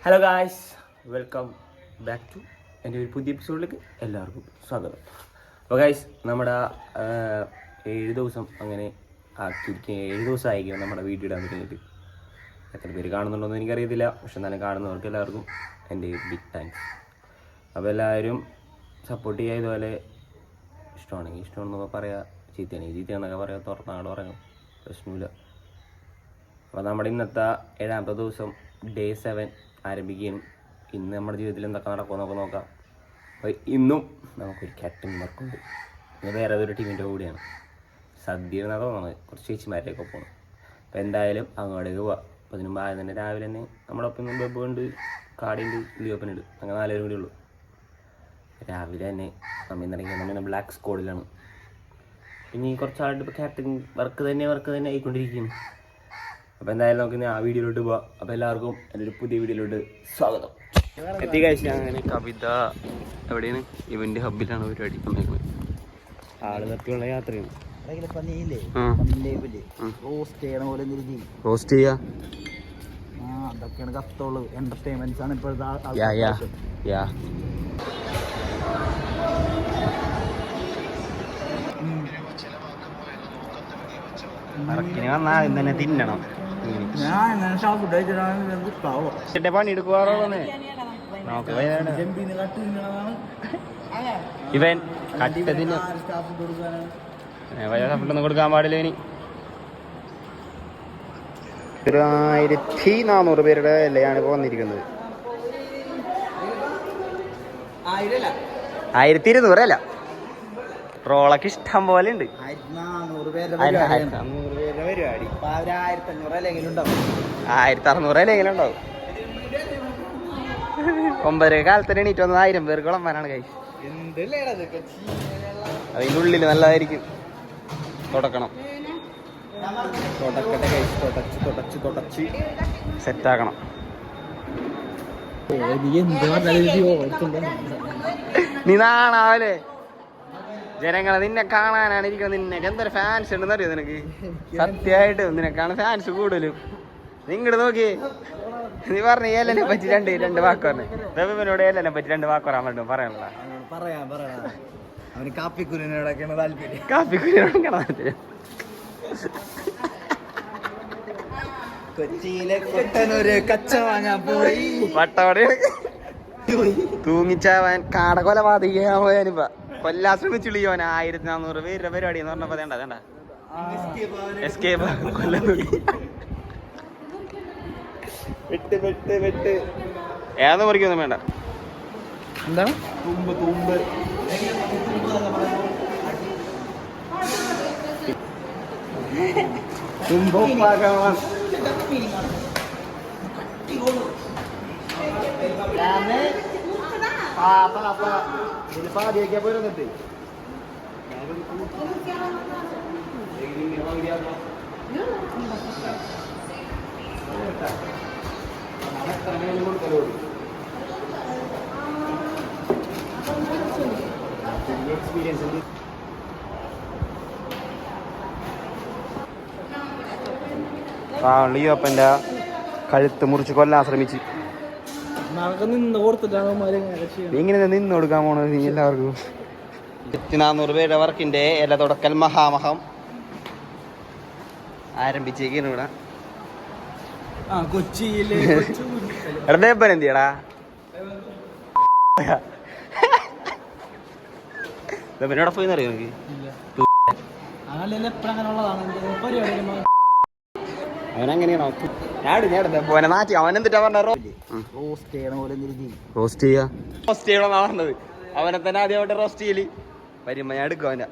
Hello guys, welcome back to എൻ്റെ ഒരു പുതിയ എപ്പിസോഡിലേക്ക് എല്ലാവർക്കും സ്വാഗതം. അപ്പോൾ ഗായ്സ്, നമ്മുടെ 7 ദിവസം അങ്ങനെ ആക്കിയിരിക്കുക. 7 ദിവസം ആയിരിക്കും നമ്മുടെ വീഡിയോ ഇടാൻ പറ്റുന്നിട്ട്. എത്ര പേര് കാണുന്നുണ്ടോയെന്ന് എനിക്കറിയത്തില്ല, പക്ഷെ എന്നാലും കാണുന്നവർക്ക് എല്ലാവർക്കും എൻ്റെ ബിഗ് താങ്ക്സ്. അപ്പോൾ എല്ലാവരും സപ്പോർട്ട് ചെയ്യുക. ഇതുപോലെ ഇഷ്ടമാണെങ്കിൽ ഇഷ്ടമാണെന്നൊക്കെ പറയാം, ചീത്തയാണെങ്കിൽ ചീത്തയാണെന്നൊക്കെ പറയാം, തുറന്നാട് പറയാം, പ്രശ്നമില്ല. അപ്പോൾ നമ്മുടെ ഇന്നത്തെ 7ാമത്തെ ദിവസം ഡേ 7 ആരംഭിക്കുകയും ഇന്ന് നമ്മുടെ ജീവിതത്തിൽ എന്തൊക്കെ നടക്കുമെന്ന് നമുക്ക് നോക്കാം. അപ്പോൾ ഇന്നും നമുക്കൊരു ക്യാപ്റ്റൻ വർക്കുണ്ട്. ഇന്ന് വേറെ ഏതൊരു ടീമിൻ്റെ കൂടിയാണ്. സദ്യ എന്നാണ് തോന്നുന്നത്, കുറച്ച് ചേച്ചിമാരെയൊക്കെ പോകണം. അപ്പോൾ എന്തായാലും അങ്ങോട്ടേക്ക് പോവാം. അപ്പോൾ അതിന് മുമ്പ് ആദ്യം തന്നെ രാവിലെ തന്നെ നമ്മളൊപ്പം ബെബുണ്ട്, കാടിയുണ്ട്, ലിയോപ്പനുണ്ട്, അങ്ങനെ 4 പേരും കൂടി ഉള്ളൂ. രാവിലെ തന്നെ നമ്മൾ ഇറങ്ങിയ നമ്മൾ ബ്ലാക്ക് സ്ക്വാഡിലാണ്. ഇനി കുറച്ചാളുണ്ട് ഇപ്പോൾ ക്യാപ്റ്റൻ വർക്ക് തന്നെ ആയിക്കൊണ്ടിരിക്കുന്നു. അപ്പോൾ എന്തായാലും നമുക്ക് ആ വീഡിയോയിലോട്ട് പോവാം. അപ്പോൾ എല്ലാവർക്കും എൻ്റെ ഒരു പുതിയ വീഡിയോയിലോട്ട് സ്വാഗതം. എത്തി കഴിച്ചാൽ അങ്ങനെ കവിത എവിടെയാണ്? ഇവൻ്റെ ഹബ്ബിലാണ് പരിപാടി. ആള് തപ്പിയുള്ള യാത്രയാണ്. റോസ്റ്റ് ചെയ്യാ, അതൊക്കെയാണ് കത്തോള്. എന്റർടൈൻമെന്റ്സ് ആണ് ഇപ്പോഴത്തെ. വന്നാൽ തന്നെ തിന്നണം. പണി എടുക്കുവാറോ ഇവൻ കട്ടതിന് ഫുഡൊന്നും കൊടുക്കാൻ പാടില്ല. ഇനി 1400 പേരുടെ അല്ലാണ് ഇപ്പോൾ വന്നിരിക്കുന്നത്. 1200 അല്ല, റോളൊക്കെ ഇഷ്ടം പോലെ ഉണ്ട്. 1400 പേരുടെ പരിപാടി. 1600 അല്ലെങ്കിലും ഉണ്ടാവും. 9 കാലത്തിന് എണീറ്റ് വന്നത് 1000 പേർക്കോളം വരാണ് കൈ. അതിൻ്റെ ഉള്ളിൽ നല്ലതായിരിക്കും. തുടക്കണം, തുടച്ച് സെറ്റാക്കണം. നീ നാണാവല്ലേ? ജനങ്ങളെ നിന്നെ കാണാനാണ് ഇരിക്കുന്നത്. നിനക്ക് എന്തൊരു ഫാൻസ് ഉണ്ടെന്ന് അറിയോ? നിനക്ക് സത്യമായിട്ടും നിനക്കാണ് ഫാൻസ് കൂടുതലും. നിങ്ങട് നോക്കിയേ, നീ പറഞ്ഞ ഏലനെ പറ്റി രണ്ട് വാക്ക് പറഞ്ഞേ. റബിനോട് ഏലനെ പറ്റി 2 വാക്ക് പറയാൻ പറ്റും? പറയാനുള്ള കാപ്പിക്കുരിനോടൊക്കെയാണ് താല്പര്യം. കാപ്പിക്കുരിനോടൊക്കെയാണ് കൊച്ചിയിലെ കൊട്ടനൊരു കച്ച വാങ്ങാൻ പോയി. വട്ടവടെ തൂങ്ങിച്ചാവാൻ കാട കൊലപാതകയാ പോയാനിപ്പ കൊല്ലാൻ ശ്രമിച്ചുള്ളിയോൻ. 1400 പേരുടെ പരിപാടി എന്ന് പറഞ്ഞപ്പോ വേണ്ട എസ്കേപ്പ് കൊല്ലം വെട്ട് ഏതാ പറിക്കൊന്നും വേണ്ട. എന്താണ് തൂമ്പ് ഇതിലിപ്പാദ്യമൊക്കെ പോരുന്നിട്ട് എക്സ്പീരിയൻസ് ഉണ്ട്. ലിയോപ്പൻ്റെ കഴുത്ത് മുറിച്ച് കൊല്ലാൻ ശ്രമിച്ച് ഇങ്ങനെ നിന്ന് കൊടുക്കാൻ പോണത് നീ എല്ലാവർക്കും. 1400 പേരുടെ വർക്കിന്റെ എല്ലാ തുടക്കൽ മഹാമഹം ആരംഭിച്ചേക്കാണ് ഇവിടെ. എന്തിയടാ ബേബനോടെ പോയി അറിയോ? അവനങ്ങനെയാണോ? പോലെ നാട്ടി അവൻ എന്തിട്ടാ പറഞ്ഞ റോസ്റ്റ് ചെയ്യണമെന്നാ പറഞ്ഞത്. അവനെ തന്നെ ആദ്യമായിട്ട് റോസ്റ്റ് ചെയ്യല് വരുമ്പോ ഞാൻ എടുക്കും അവനെ.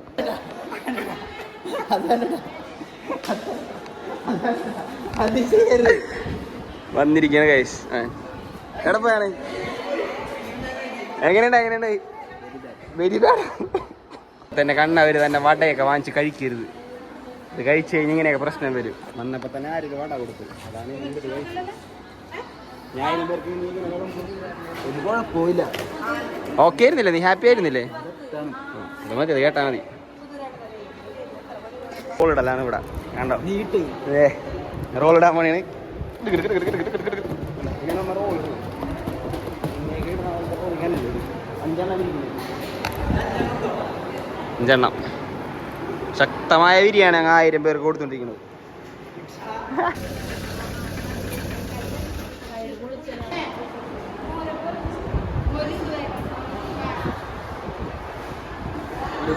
വന്നിരിക്കണ കൈസ് എവിടെ പോയാണ്? എങ്ങനെയുണ്ട്? വെരി ബാഡ് തന്നെ. കണ്ണവര് തന്നെ വടയൊക്കെ വാങ്ങിച്ച് കഴിക്കരുത്. ഇത് കഴിച്ച് കഴിഞ്ഞ് ഇങ്ങനെയൊക്കെ പ്രശ്നം വരും. വന്നപ്പോ തന്നെ ആരും വട കൊടുത്തു. അതാണ് കുഴപ്പമില്ല. ഓക്കെ ആയിരുന്നില്ലേ? നീ ഹാപ്പി ആയിരുന്നില്ലേ? അത് മതി, അത് കേട്ടാ മതി. റോൾ ഇടലാണ് ഇവിടെ, കണ്ടോ? റോൾ ഇടാൻ പണിയാണ്. 5 ശക്തമായ ബിരിയാണി അങ്ങ് 1000 പേർക്ക് കൊടുത്തോണ്ടിരിക്കുന്നത്.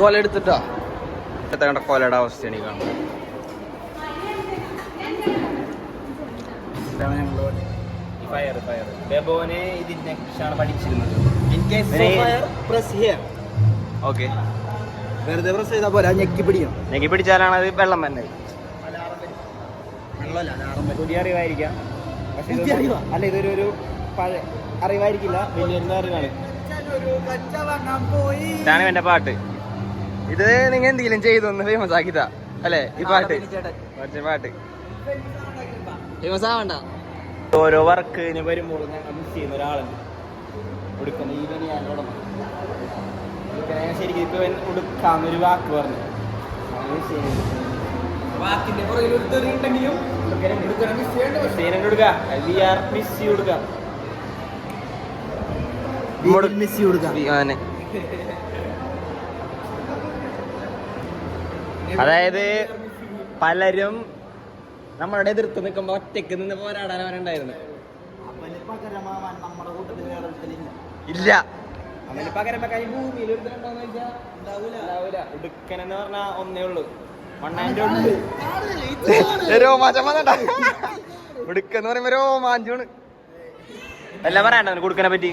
കൊല എടുത്തിട്ടോ കണ്ട കൊലയുടെ അവസ്ഥയാണ് ഈ കാണുന്നത്. ഇതിനെ കുറിച്ചാണ് പഠിച്ചിരുന്നത്. ഓക്കെ, വെറുതെ പ്രസ് ചെയ്താൽ പോലെ ഞെക്കി പിടിക്കണം. ഞെക്കി പിടിച്ചാലാണ് അത് വെള്ളം തന്നെ. പുതിയ അറിവായിരിക്കാം, പക്ഷെ പുതിയ അറിവാ? അല്ല, ഇതൊരു പഴയ അറിവായിരിക്കില്ല, വലിയ അറിവാണ്. ഇതാണ് എന്റെ പാട്ട്. ഇത് നിങ്ങൾ എന്തെങ്കിലും ചെയ്തൊന്ന് ഫേമസ് ആക്കിത്താ അല്ലേ ഈ പാട്ട്? കുറച്ച് പാട്ട് ഫേമസ് ആവണ്ട. ഓരോ വർക്കിന് വരുമ്പോൾ ഞങ്ങൾ മിസ് ചെയ്യുന്ന ഒരാളുണ്ട്, ഉടുക്കുന്ന ഈ ബനിയാനോട് ശരിക്കും ഇപ്പൊ ഉടുക്കാന്നൊരു വാക്ക് പറഞ്ഞു. വാക്കിന്റെ പുറകിൽ ഒരു തെറി ഉണ്ടെങ്കിലും അതായത് പലരും നമ്മളുടെ എതിർത്ത് നിൽക്കുമ്പോ ഒറ്റയ്ക്ക് നിന്ന് പോരാടാൻ അവരുണ്ടായിരുന്നു. ഇല്ല, അവന് പകരം വെക്കാൻ ഭൂമിയിൽ ഒരുത്തനുണ്ടോന്ന് ചോദിച്ചാൽ ഉണ്ടാവൂല. ഉടുക്കനെന്ന് പറഞ്ഞാ ഒന്നേ ഉള്ളൂ, മണ്ണാൻ്റെ ഉള്ളു. രോമാഞ്ചം വന്നണ്ട. ഉടുക്കെന്ന് പറയുമ്പോ രോമാഞ്ചാണ്. എല്ലാം പറയണ്ട അവന് കൊടുക്കനെ പറ്റി.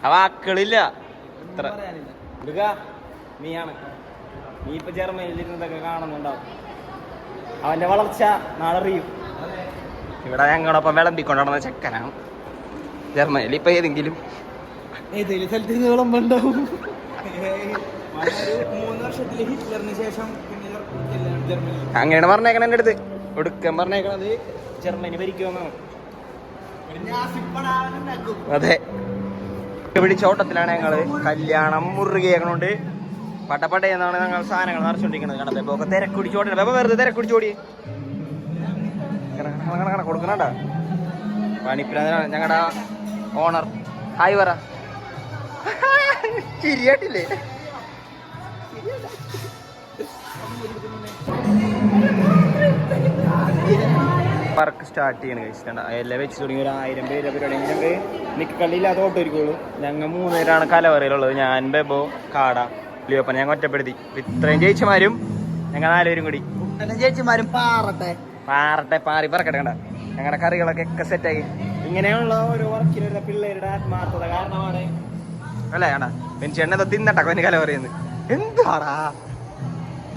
ആ വാക്കുകളില്ല. ഇത്ര ഉടുക്ക നീയാണ്, നീ ഇപ്പൊ ജർമ്മനിയിൽ ഇരുന്നതൊക്കെ കാണുന്നുണ്ടാവും. അവന്റെ വളർച്ച നാളറിയും. ഇവിടെ ഞങ്ങളൊപ്പം വിളമ്പിക്കൊണ്ടിരുന്ന ചെക്കനാണ് ജർമ്മനിയിൽ. ഇപ്പൊ ഏതെങ്കിലും സ്ഥലത്ത് വിളമ്പുണ്ടാവും. 3 വർഷത്തില് ഹിറ്റ്ലറിന് ശേഷം അങ്ങനെയാണ് പറഞ്ഞേക്കണ എന്റെ അടുത്ത്. ഒടുക്കം പറഞ്ഞേക്കണത് ജർമ്മനി ഭരിക്കുമെന്നാണ്. അതെ, പിടിച്ചോട്ടത്തിലാണ് ഞങ്ങള്. കല്യാണം മുറുകയാക്കണോണ്ട് പട്ടപ്പട്ടയെന്നാണ് ഞങ്ങൾ സാധനങ്ങൾ നിറച്ചോണ്ടിരിക്കുന്നത്. കണ്ടത് ഇപ്പൊ തിരക്കുടിച്ചോടി വെറുതെ തിരക്കുടിച്ചോടി കൊടുക്കണണ്ട. പണിപ്പിലാണ് ഞങ്ങളുടെ ഓണർ. ഹായ് പറ. ചിരിയാട്ടില്ലേ? വർക്ക് സ്റ്റാർട്ട് ചെയ്യണ കഴിച്ചിട്ടുണ്ട്. എല്ലാം വെച്ച് തുടങ്ങി ഒരു 1000 പേര് പരിപാടി. ഞങ്ങൾക്ക് നിക്കള്ളിയില്ലാത്ത ഓട്ടോ ഇരിക്കുള്ളൂ. ഞങ്ങൾ 3 പേരാണ് കലവറയിലുള്ളത്. ഞാൻ, ബെബോ, കാട, ലിയോപ്പൻ. ഞങ്ങൾ ഒറ്റപ്പെടുത്തി. ഇത്രയും ചേച്ചിമാരും ഞങ്ങൾ 4 പേരും കൂടി. ചേച്ചിമാരും പാറി പറക്കട്ടെ. കണ്ട ഞങ്ങളുടെ കറികളൊക്കെ ഒക്കെ സെറ്റായി. ഇങ്ങനെയുള്ള ഓരോ വർക്കിലുള്ള പിള്ളേരുടെ ആത്മാർത്ഥത കാരണമാണ്. അല്ലേ കണ്ട പെൻഷൻ തിന്നട്ടാ കൊഞ്ഞ കലവറയെന്ന്. എന്താടാ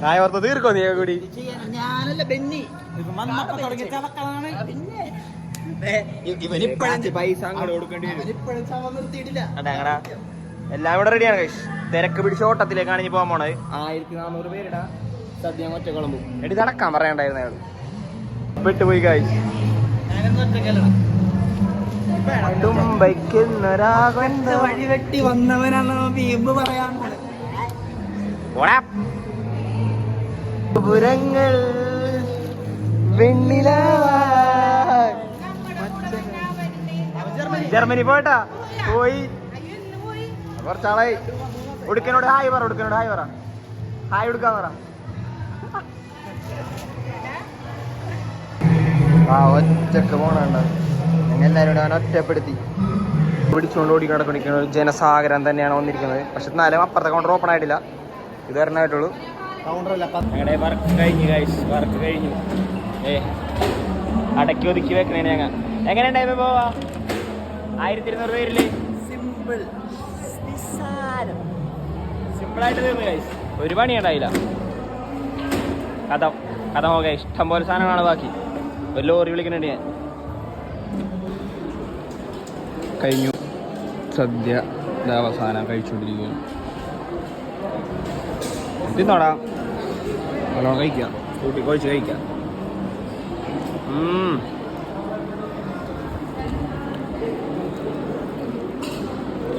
കായവർത്ത തീർക്കോ നീ കൂടി? ഞാനല്ല ബെന്നി. പൈസ അങ്ങോട്ട് കൊടുക്കേണ്ടി വരും. എല്ലാം ഇവിടെ റെഡിയാണ് കൈസ്. തിരക്ക് പിടിച്ച ഓട്ടത്തിലേക്കാണ് ഇനി പോകാൻ പോണത്. 1400 പേരുടെ സദ്യ ഒറ്റ കുളമ്പും എടി നടക്കാൻ പറയണ്ടായിരുന്നു അയാൾ. പെട്ടുപോയി കൈസ്. വഴി വെട്ടി വന്നവനാണ് വീമ്പ് പറയാൻ പുരങ്ങൾ ജർമ്മനി പോയിട്ടാ പോയി കുറച്ചാളായി. ഉടുക്കനോട് ഹായ് പറ. ഉടുക്കനോട് ഹായ് പറ. ഹായ് ഉടുക്കാൻ പറ. ഒറ്റക്ക് പോണണ്ട. ഞങ്ങൾ എല്ലാവരും അവനെ ഒറ്റപ്പെടുത്തി പിടിച്ചുകൊണ്ട് ഓടി കിടക്കൊണ്ടിരിക്കുന്ന ഒരു ജനസാഗരം തന്നെയാണ് വന്നിരിക്കുന്നത്. പക്ഷെ എന്നാലും അപ്പുറത്തെ കൗണ്ടർ ഓപ്പൺ ആയിട്ടില്ല. ഇത് വരണമായിട്ടുള്ളൂ. ഞങ്ങളുടെ വർക്ക് കഴിഞ്ഞു ഗൈസ്. വർക്ക് കഴിഞ്ഞു. അടക്കി ഒതുക്കി വെക്കണേ ഞങ്ങൾ. എങ്ങനെയുണ്ടായി പോവാ? 1200 പേരില് സിമ്പിളായിട്ട് തീർന്നു ഗൈസ്. ഒരു പണി ഉണ്ടായില്ല. കഥ നോക്കാം. ഇഷ്ടം പോലെ സാധനങ്ങളാണ് ബാക്കി. ഒരു ലോറി വിളിക്കുന്നുണ്ട് ഞാൻ. കഴിഞ്ഞു സദ്യ അവസാനം കഴിച്ചുകൊണ്ടിരിക്കുന്നു. തിന്നോടാ, നല്ലോണം കഴിക്കാം. കൂട്ടി കുഴച്ച് കഴിക്കാം.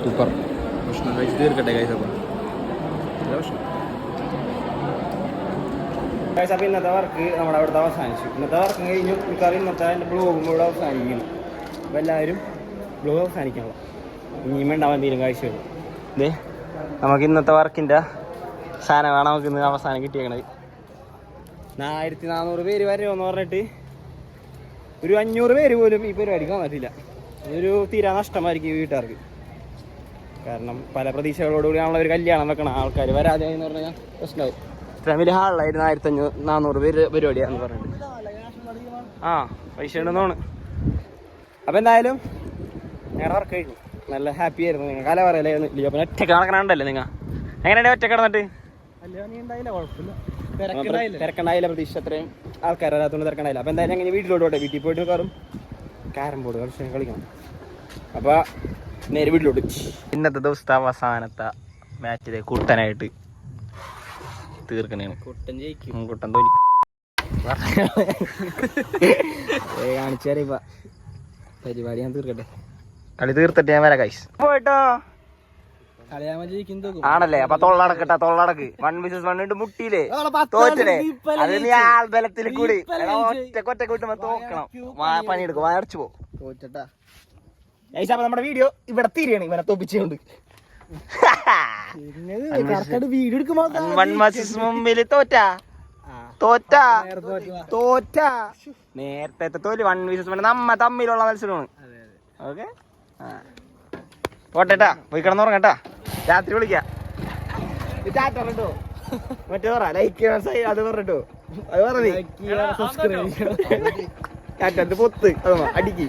സൂപ്പർ. ഭക്ഷണം കഴിച്ച് തീർക്കട്ടെ കൈസ്. അപ്പം അപ്പോൾ ഇന്നത്തെ വർക്ക് നമ്മുടെ അവിടുത്തെ അവസാനിച്ചു. ഇന്നത്തെ വർക്ക് കഴിഞ്ഞു. മിക്കവാറും ഇന്നത്തെ എൻ്റെ ബ്ലോഗും ഇവിടെ അവസാനിക്കുന്നു. അപ്പോൾ എല്ലാവരും ബ്ലോഗ് അവസാനിക്കാനുള്ള ഇനിയും ഉണ്ടാവാൻ എന്തെങ്കിലും കാഴ്ചകൾ ഇതേ നമുക്ക് ഇന്നത്തെ വർക്കിൻ്റെ സാധനമാണ് നമുക്ക് ഇന്ന് അവസാനം കിട്ടിയേക്കണത്. 1400 പേര് വരെയെന്ന് പറഞ്ഞിട്ട് ഒരു 500 പേര് പോലും ഈ പരിപാടിക്ക് വന്നിട്ടില്ല. ഇതൊരു തീരാ നഷ്ടമായിരിക്കും വീട്ടുകാർക്ക്. കാരണം പല പ്രതീക്ഷകളോടുകൂടിയാണല്ലോ ഒരു കല്യാണം വെക്കണം. ആൾക്കാർ വരാതെ എന്ന് പറഞ്ഞാൽ പ്രശ്നമാവും. ഇത്രയും വലിയ ഹാളിലായിരുന്നു 1400 പേര് പരിപാടിയാണെന്ന് പറഞ്ഞിട്ട്. ആ പൈസ ഉണ്ടെന്നാണ്. അപ്പോൾ എന്തായാലും ഞങ്ങളുടെ വർക്ക് കഴിഞ്ഞു. നല്ല ഹാപ്പി ആയിരുന്നു. നിങ്ങൾ കല പറയലായിരുന്നു. ലിയോപ്പൻ ഒറ്റക്ക് നടക്കണുണ്ടല്ലേ നിങ്ങൾ? എങ്ങനെയാണ് ഒറ്റക്ക് കിടന്നിട്ട്? തിരക്കണ്ടായില്ല. പ്രതീക്ഷ അത്രയും ആൾക്കാർ വരാത്തോണ്ട് തിരക്കണ്ടായില്ല. അപ്പോൾ എന്തായാലും അങ്ങനെ വീട്ടിലോട്ട് പോട്ടെ. വീട്ടിൽ പോയിട്ട് കയറും ക്യാരം ബോർഡ് കളിക്കണം. അപ്പോൾ നേരെ വീട്ടിലോട്ട്. ഇന്നത്തെ ദിവസത്തെ അവസാനത്തെ മാച്ചിലെ കുട്ടനായിട്ട് തീർക്കണേണ്. കുട്ടൻ ജയിക്കും. കുട്ടൻ തോന്നി കാണിച്ചാറിയപ്പ പരിപാടി ഞാൻ തീർക്കട്ടെ. കളി തീർത്തിട്ട് ഞാൻ വരാം ഗൈസ്. പോയിട്ടോ ആണല്ലേ? അപ്പൊ തൊള്ളടക്കട്ടാ, തൊള്ളടക്ക്. 1-1 ഇട്ട് മുട്ടിയില്ലേ? തോറ്റല്ലേ? അത് നീ ആൾബലത്തിൽ കൂടി ഒറ്റ കിട്ടുമ്പോ തോക്കണം. പണിയെടുക്കും. വരച്ചു പോ. തോറ്റട്ടാ ഗൈസ്. അപ്പൊ നമ്മുടെ വീഡിയോ ഇവിടെ തീരെയാണ്. ഇവനെ തോപ്പിച്ചുകൊണ്ട് മുമ്പിൽ തോറ്റാ നേരത്തെ തോല് 1-1 നമ്മ തമ്മിലുള്ള മത്സരമാണ്. ഓക്കെ പോട്ടെട്ടാ. പോയി കിടന്നുറങ്ങട്ടാ. രാത്രി വിളിക്കാം. മറ്റേ പറ ലൈക്ക് അത് പറഞ്ഞിട്ടോ. അത് പറഞ്ഞു പൊത്ത് അടിക്ക്.